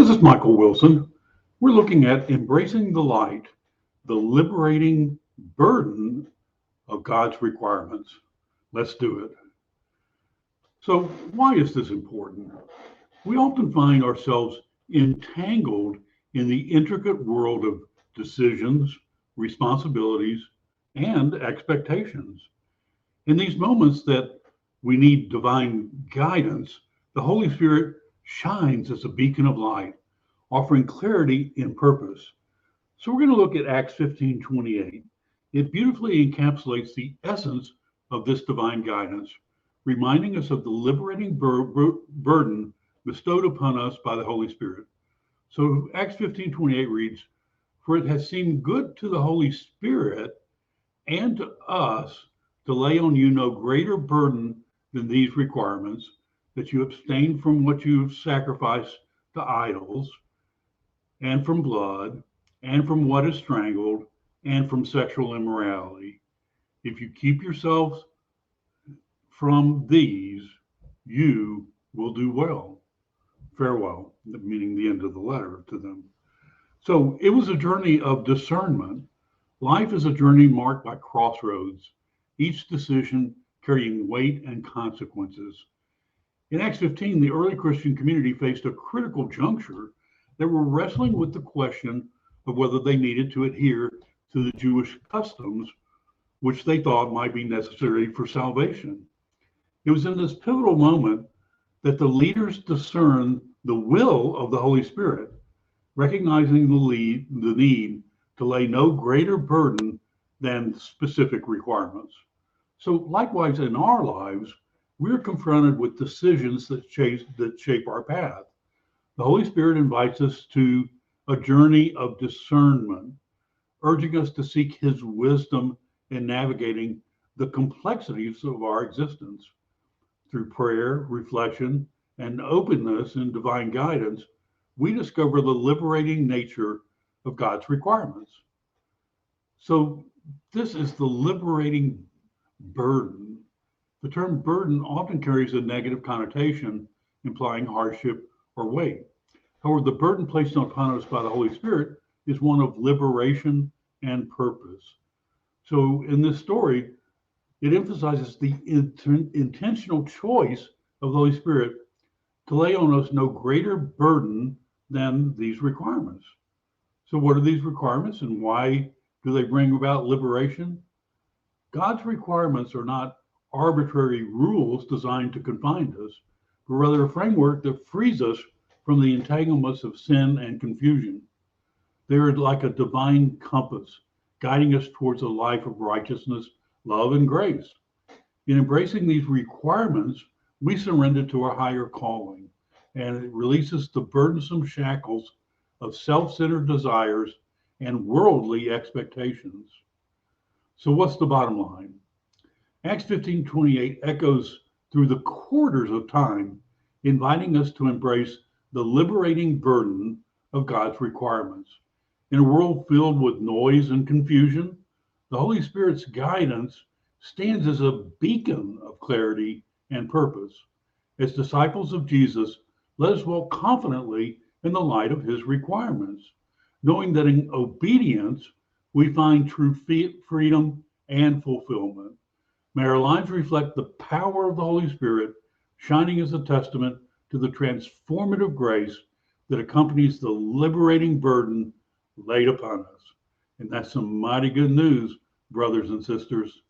This is Michael Wilson. We're looking at embracing the light, the liberating burden of God's requirements. Let's do it. So, why is this important? We often find ourselves entangled in the intricate world of decisions, responsibilities, and expectations. In these moments that we need divine guidance, the Holy Spirit shines as a beacon of light, offering clarity in purpose. So we're going to look at Acts 15:28. It beautifully encapsulates the essence of this divine guidance, reminding us of the liberating burden bestowed upon us by the Holy Spirit. So Acts 15:28 reads, "For it has seemed good to the Holy Spirit and to us to lay on you no greater burden than these requirements, that you abstain from what you've sacrificed to idols, and from blood, and from what is strangled, and from sexual immorality. If you keep yourselves from these, you will do well. Farewell," meaning the end of the letter to them. So it was a journey of discernment. Life is a journey marked by crossroads, each decision carrying weight and consequences. In Acts 15, the early Christian community faced a critical juncture. They were wrestling with the question of whether they needed to adhere to the Jewish customs, which they thought might be necessary for salvation. It was in this pivotal moment that the leaders discerned the will of the Holy Spirit, recognizing the need to lay no greater burden than specific requirements. So likewise in our lives, we're confronted with decisions that shape our path. The Holy Spirit invites us to a journey of discernment, urging us to seek His wisdom in navigating the complexities of our existence. Through prayer, reflection, and openness in divine guidance, we discover the liberating nature of God's requirements. So this is the liberating burden. The term burden often carries a negative connotation, implying hardship or weight. However, the burden placed upon us by the Holy Spirit is one of liberation and purpose. So in this story, it emphasizes the intentional choice of the Holy Spirit to lay on us no greater burden than these requirements. So what are these requirements and why do they bring about liberation? God's requirements are not arbitrary rules designed to confine us, but rather a framework that frees us from the entanglements of sin and confusion. They are like a divine compass, guiding us towards a life of righteousness, love, and grace. In embracing these requirements, we surrender to our higher calling, and it releases the burdensome shackles of self-centered desires and worldly expectations. So what's the bottom line? Acts 15:28 echoes through the quarters of time, inviting us to embrace the liberating burden of God's requirements. In a world filled with noise and confusion, the Holy Spirit's guidance stands as a beacon of clarity and purpose. As disciples of Jesus, let us walk confidently in the light of His requirements, knowing that in obedience we find true freedom and fulfillment. May our lives reflect the power of the Holy Spirit, shining as a testament to the transformative grace that accompanies the liberating burden laid upon us. And that's some mighty good news, brothers and sisters.